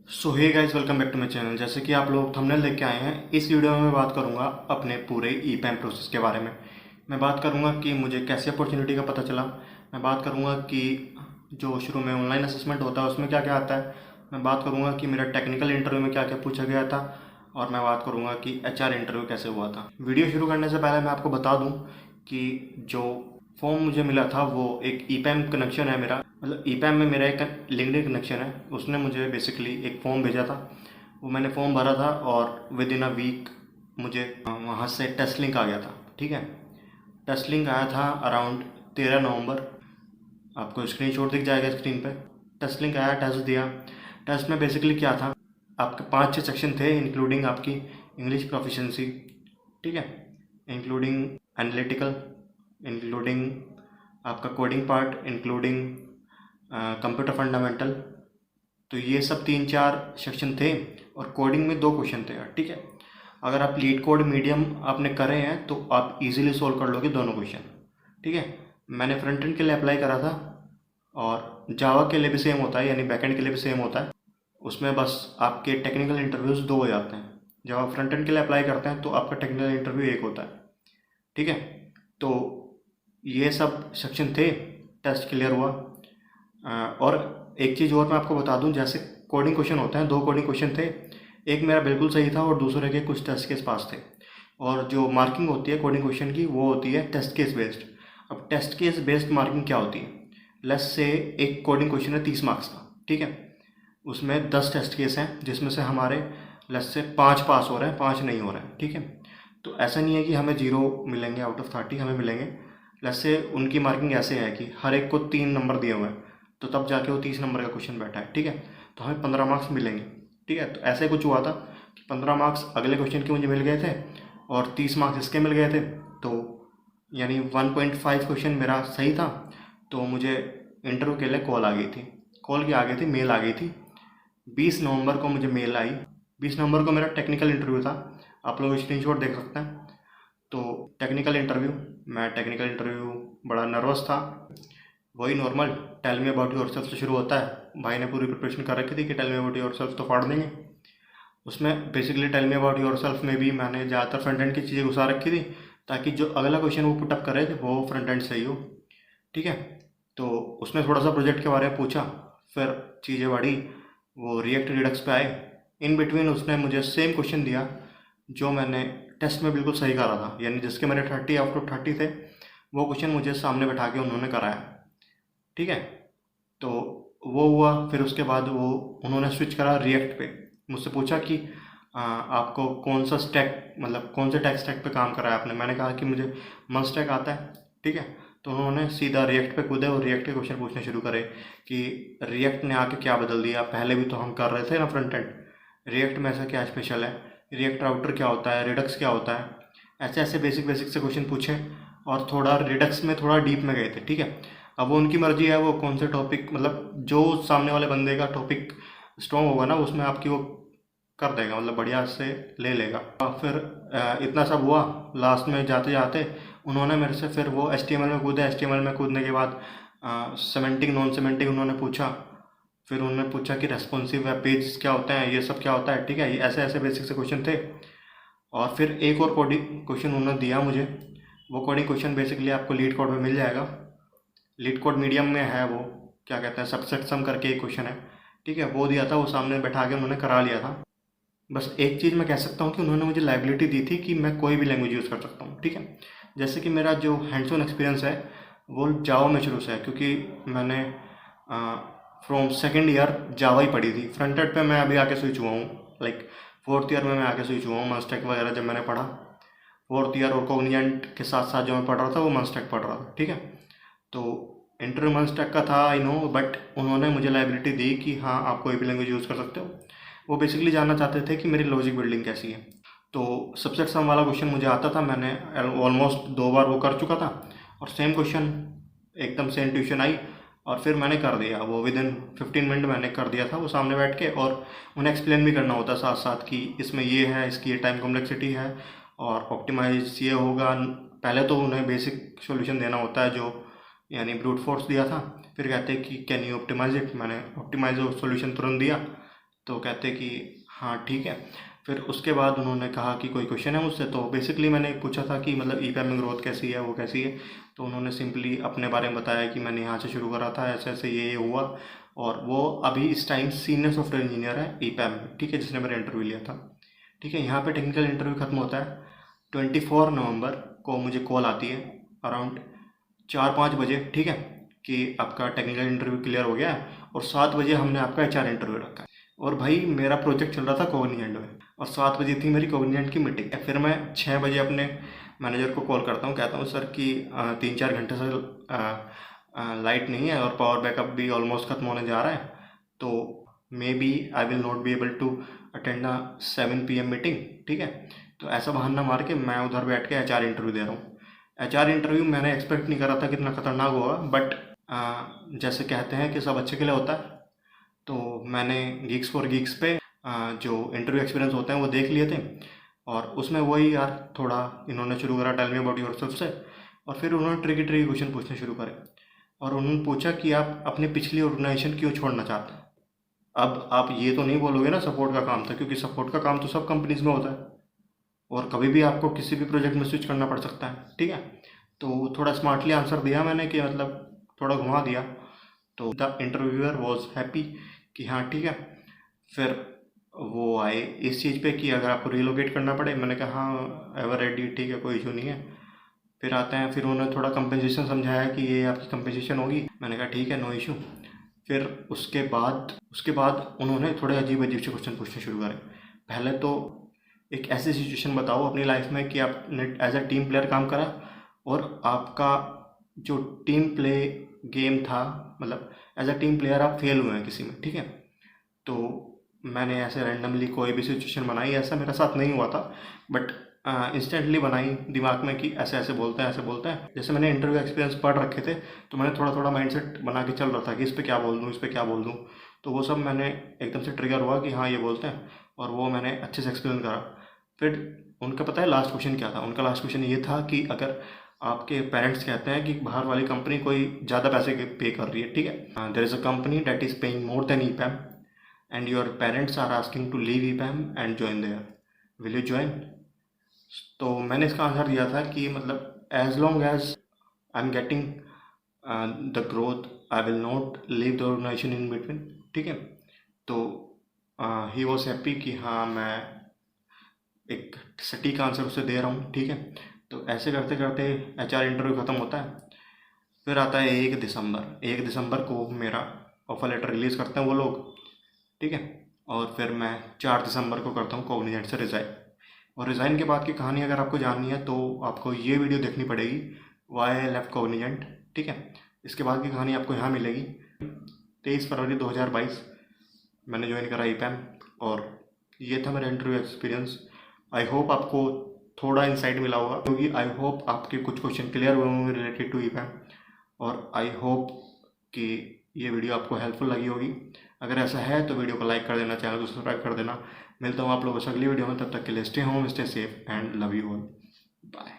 So hey guys, welcome back to my channel. जैसे कि आप लोग थंबनेल देख के आए हैं, इस वीडियो में मैं बात करूंगा अपने पूरे ई पैम प्रोसेस के बारे में। मैं बात करूंगा कि मुझे कैसे अपॉर्चुनिटी का पता चला। मैं बात करूंगा कि जो शुरू में ऑनलाइन असेसमेंट होता है उसमें क्या क्या आता है। मैं बात करूंगा कि मेरा टेक्निकल इंटरव्यू में क्या क्या पूछा गया था। और मैं बात करूंगा कि एचआर इंटरव्यू कैसे हुआ था। वीडियो शुरू करने से पहले मैं आपको बता दूं कि जो फॉर्म मुझे मिला था वो एक ई पैम कनेक्शन है मेरा, मतलब ई पैम में मेरा एक लिंक्डइन कनेक्शन है। उसने मुझे बेसिकली एक फॉर्म भेजा था, वो मैंने फॉर्म भरा था और विद इन अ वीक मुझे वहाँ से टेस्ट लिंक आ गया था। ठीक है, टेस्ट लिंक आया था अराउंड 13 नवंबर। आपको स्क्रीनशॉट दिख जाएगा स्क्रीन पे। टेस्ट लिंक आया, टेस्ट दिया। टेस्ट में बेसिकली क्या था, आपके 5-6 सेक्शन थे, इंक्लूडिंग आपकी इंग्लिश प्रोफिशिएंसी, ठीक है, इंक्लूडिंग एनालिटिकल, इंक्लूडिंग आपका coding part, including computer fundamental. तो ये सब 3-4 सेक्शन थे और कोडिंग में 2 क्वेश्चन थे। ठीक है, अगर आप लीड कोड मीडियम आपने करे हैं तो आप इजीली सोल्व कर लोगे दोनों क्वेश्चन। ठीक है, मैंने फ्रंट एंड के लिए अप्लाई करा था और जावा के लिए भी सेम होता है, यानी बैकएंड के लिए भी सेम होता है। उसमें बस आपके टेक्निकल इंटरव्यूज़ 2 हो जाते हैं। जब आप फ्रंट एंड के लिए अप्लाई करते हैं तो आपका टेक्निकल इंटरव्यू 1 होता है। ठीक है, तो ये सब सेक्शन थे, टेस्ट क्लियर हुआ। और एक चीज़ और मैं आपको बता दूं, जैसे कोडिंग क्वेश्चन होते हैं, 2 कोडिंग क्वेश्चन थे। एक मेरा बिल्कुल सही था और दूसरे के कुछ टेस्ट केस पास थे। और जो मार्किंग होती है कोडिंग क्वेश्चन की वो होती है टेस्ट केस बेस्ड। अब टेस्ट केस बेस्ड मार्किंग क्या होती है, लेट्स से एक कोडिंग क्वेश्चन है 30 मार्क्स का। ठीक है, उसमें 10 टेस्ट केस हैं जिसमें से हमारे लेट्स से 5 पास हो रहे हैं, 5 नहीं हो रहे हैं। ठीक है, तो ऐसा नहीं है कि हमें 0 मिलेंगे आउट ऑफ 30, हमें मिलेंगे लेट्स से उनकी मार्किंग ऐसे है कि हर एक को 3 नंबर दिए हुए हैं, तो तब जाके वो 30 नंबर का क्वेश्चन बैठा है। ठीक है, तो हमें 15 मार्क्स मिलेंगे। ठीक है, तो ऐसे कुछ हुआ था कि 15 मार्क्स अगले क्वेश्चन के मुझे मिल गए थे और 30 मार्क्स इसके मिल गए थे। तो यानी 1.5 क्वेश्चन मेरा सही था। तो मुझे इंटरव्यू के लिए कॉल आ गई थी, कॉल की आ गई थी, मेल आ गई थी। 20 नवंबर को मुझे मेल आई। 20 नवंबर को मेरा टेक्निकल इंटरव्यू था, आप लोग स्क्रीनशॉट देख सकते हैं। तो टेक्निकल इंटरव्यू, मैं टेक्निकल इंटरव्यू बड़ा नर्वस था। वही normal tell me about yourself से शुरू होता है। भाई ने पूरी प्रिपरेशन कर रखी थी कि टेल मी अबाउट योरसेल्फ तो फाड़ देंगे। उसमें basically tell me about yourself में भी मैंने ज़्यादातर फ्रंट एंड की चीज़ें घुसा रखी थी ताकि जो अगला क्वेश्चन वो पुटअप करे वो फ्रंट एंड सही हो। ठीक है, तो उसने थोड़ा सा प्रोजेक्ट के बारे में पूछा, फिर चीज़ें बढ़ी, वो रिएक्ट रिडक्स पे आए। इन बिटवीन उसने मुझे सेम क्वेश्चन दिया जो मैंने टेस्ट में बिल्कुल सही करा था, यानी जिसके मेरे 30 आउट ऑफ 30 थे, वो क्वेश्चन मुझे सामने बैठा के उन्होंने कराया। ठीक है, तो वो हुआ। फिर उसके बाद वो उन्होंने स्विच करा रिएक्ट पे। मुझसे पूछा कि आपको कौन सा स्टैक, मतलब कौन से टेक स्टैक पे काम करा है आपने। मैंने कहा कि मुझे मन स्टैक आता है। ठीक है, तो उन्होंने सीधा रिएक्ट पे कूदे और रिएक्ट के क्वेश्चन पूछने शुरू करे कि रिएक्ट ने आके क्या बदल दिया, पहले भी तो हम कर रहे थे ना फ्रंट एंड, रिएक्ट में ऐसा क्या स्पेशल है, रिएक्ट राउटर क्या होता है, रिडक्स क्या होता है। ऐसे ऐसे बेसिक बेसिक से क्वेश्चन पूछे और थोड़ा रिडक्स में थोड़ा डीप में गए थे। ठीक है, अब वो उनकी मर्जी है, वो कौन से टॉपिक, मतलब जो सामने वाले बंदे का टॉपिक स्ट्रॉन्ग होगा ना उसमें आपकी वो कर देगा, मतलब बढ़िया से ले लेगा। फिर इतना सब हुआ, लास्ट में जाते जाते उन्होंने मेरे से फिर वो HTML में कूदे। HTML में कूदने के बाद सेमेंटिक नॉन सेमेंटिक उन्होंने पूछा। फिर उन्होंने पूछा कि रेस्पॉन्सिव वेब पेज क्या होते हैं, ये सब क्या होता है। ठीक है, ये ऐसे ऐसे बेसिक से क्वेश्चन थे। और फिर एक और कोडिंग क्वेश्चन उन्होंने दिया मुझे। वो कोडिंग क्वेश्चन बेसिकली आपको लीड कोड में मिल जाएगा। लीड कोड मीडियम में है, वो क्या कहते हैं, सबसेट सम करके एक क्वेश्चन है। ठीक है, वो दिया था, वो सामने बैठा के उन्होंने करा लिया था। बस एक चीज़ मैं कह सकता हूँ कि उन्होंने मुझे लाइबिलिटी दी थी कि मैं कोई भी लैंग्वेज यूज़ कर सकता हूँ। ठीक है, जैसे कि मेरा जो हैंड्स ऑन एक्सपीरियंस है वो जावा में शुरू से है, क्योंकि मैंने फ्रॉम सेकेंड ईयर जावा ही पढ़ी थी। फ्रंट एंड पे मैं अभी आके स्विच हुआ हूँ, लाइक 4th ईयर में मैं आके स्विच हुआ हूँ। मस्टैक वगैरह जब मैंने पढ़ा 4th ईयर और कॉग्निजेंट के साथ साथ जो मैं पढ़ रहा था वो मस्टैक पढ़ रहा था। ठीक है, तो इंटरव्यू मस्टैक का था, आई नो, बट उन्होंने मुझे लाइबिलिटी दी कि हाँ आप कोई भी लैंग्वेज यूज़ कर सकते हो। वो बेसिकली जानना चाहते थे कि मेरी लॉजिक बिल्डिंग कैसी है। तो सबसेट सम वाला क्वेश्चन मुझे आता था, मैंने ऑलमोस्ट 2 बार वो कर चुका था और सेम क्वेश्चन एकदम से इंट्यूशन आई और फिर मैंने कर दिया वो विद इन 15 मिनट मैंने कर दिया था वो सामने बैठ के। और उन्हें एक्सप्लेन भी करना होता साथ साथ कि इसमें ये है, इसकी ये टाइम कॉम्प्लेक्सिटी है और ऑप्टिमाइज ये होगा। पहले तो उन्हें बेसिक सॉल्यूशन देना होता है, जो यानी ब्रूट फोर्स दिया था। फिर कहते कि कैन यू ऑप्टिमाइज इट, मैंने ऑप्टिमाइज सॉल्यूशन तुरंत दिया। तो कहते कि हाँ ठीक है। फिर उसके बाद उन्होंने कहा कि कोई क्वेश्चन है मुझसे, तो बेसिकली मैंने पूछा था कि मतलब ई पैम में ग्रोथ कैसी है, वो कैसी है। तो उन्होंने सिंपली अपने बारे में बताया कि मैंने यहाँ से शुरू करा था, ऐसे ऐसे ये हुआ। और वो अभी इस टाइम सीनियर सॉफ्टवेयर इंजीनियर है ई पैम में, ठीक है, जिसने मेरा इंटरव्यू लिया था। ठीक है, यहाँ पे टेक्निकल इंटरव्यू खत्म होता है। 24 नवंबर को मुझे कॉल आती है अराउंड 4-5 बजे, ठीक है, कि आपका टेक्निकल इंटरव्यू क्लियर हो गया है और 7 बजे हमने आपका HR इंटरव्यू रखा है। और भाई मेरा प्रोजेक्ट चल रहा था कोग्निजेंट में और 7 बजे थी मेरी कोग्निजेंट की मीटिंग। फिर मैं 6 बजे अपने मैनेजर को कॉल करता हूँ, कहता हूँ सर कि 3-4 घंटे से लाइट नहीं है और पावर बैकअप भी ऑलमोस्ट खत्म होने जा रहा है, तो maybe I will not be able to attend 7 PM मीटिंग। ठीक है, तो ऐसा बहाना मार के मैं उधर बैठ के HR इंटरव्यू दे रहा हूँ। HR इंटरव्यू मैंने एक्सपेक्ट नहीं करा था कितना खतरनाक होगा, बट जैसे कहते हैं कि सब अच्छे के लिए होता है, तो मैंने गीक्स फॉर गीक्स पे जो इंटरव्यू एक्सपीरियंस होते हैं वो देख लिए थे। और उसमें वही यार थोड़ा इन्होंने शुरू करा टेल मी अबाउट योरसेल्फ से, और फिर उन्होंने ट्रिकी क्वेश्चन पूछने शुरू करे। और उन्होंने पूछा कि आप अपनी पिछली ऑर्गेनाइजेशन क्यों छोड़ना चाहते हैं। अब आप ये तो नहीं बोलोगे ना सपोर्ट का काम था, क्योंकि सपोर्ट का काम तो सब कंपनीज में होता है और कभी भी आपको किसी भी प्रोजेक्ट में स्विच करना पड़ सकता है। ठीक है, तो थोड़ा स्मार्टली आंसर दिया मैंने कि मतलब थोड़ा घुमा दिया। तो द इंटरव्यूअर वॉज हैप्पी कि हाँ ठीक है। फिर वो आए इस चीज़ पे कि अगर आपको रिलोकेट करना पड़े, मैंने कहा हाँ एवर रेडी, ठीक है, कोई इशू नहीं है। फिर आते हैं, फिर उन्होंने थोड़ा कंपनसेशन समझाया कि ये आपकी कंपनसेशन होगी, मैंने कहा ठीक है, नो इशू। फिर उसके बाद उन्होंने थोड़े अजीब अजीब से क्वेश्चन पूछने शुरू करे। पहले तो एक ऐसी सिचुएशन बताओ अपनी लाइफ में कि आपने एज अ टीम प्लेयर काम करा और आपका जो टीम प्ले गेम था, मतलब एज अ टीम प्लेयर आप फेल हुए हैं किसी में। ठीक है, तो मैंने ऐसे रैंडमली कोई भी सिचुएशन बनाई, ऐसा मेरे साथ नहीं हुआ था, बट इंस्टेंटली बनाई दिमाग में कि ऐसे ऐसे बोलते हैं, ऐसे बोलते हैं। जैसे मैंने इंटरव्यू एक्सपीरियंस पढ़ रखे थे, तो मैंने थोड़ा थोड़ा माइंडसेट बना के चल रहा था कि इस पर क्या बोल दूँ, इस पर क्या बोल दूँ। तो वो सब मैंने एकदम से ट्रिगर हुआ कि हाँ ये बोलते हैं, और वो मैंने अच्छे से एक्सप्लेन करा। फिर उनका पता है लास्ट क्वेश्चन क्या था? उनका लास्ट क्वेश्चन ये था कि अगर आपके पेरेंट्स कहते हैं कि बाहर वाली कंपनी कोई ज़्यादा पैसे पे कर रही है, ठीक है, there is a company that is paying more than EPAM and your parents are asking to leave EPAM and join there, will you join? तो मैंने इसका आंसर दिया था कि मतलब as long as I am getting the growth I will not leave the organisation in between. ठीक है, तो ही वॉज हैप्पी कि हाँ मैं एक सटीक आंसर उसे दे रहा हूँ। ठीक है, तो ऐसे करते करते HR इंटरव्यू ख़त्म होता है। फिर आता है 1 दिसंबर को मेरा ऑफर लेटर रिलीज़ करते हैं वो लोग। ठीक है, और फिर मैं 4 दिसंबर को करता हूँ कोग्निजेंट से रिज़ाइन। और रिज़ाइन के बाद की कहानी अगर आपको जाननी है तो आपको ये वीडियो देखनी पड़ेगी, वाई आई लेफ्ट कोग्निजेंट। ठीक है, इसके बाद की कहानी आपको यहाँ मिलेगी। 23 फरवरी 2022 मैंने ज्वाइन करा ईपैम, और ये था मेरा इंटरव्यू एक्सपीरियंस। आई होप आपको थोड़ा इंसाइट मिला होगा, क्योंकि आई होप आपके कुछ क्वेश्चन क्लियर हुए होंगे रिलेटेड टू ईपैम, और आई होप कि ये वीडियो आपको हेल्पफुल लगी होगी। अगर ऐसा है तो वीडियो को लाइक कर देना, चैनल को सब्सक्राइब कर देना। मिलता हूँ आप लोगों से अगली वीडियो में, तब तक के लिए stay home, stay safe and love you all, bye.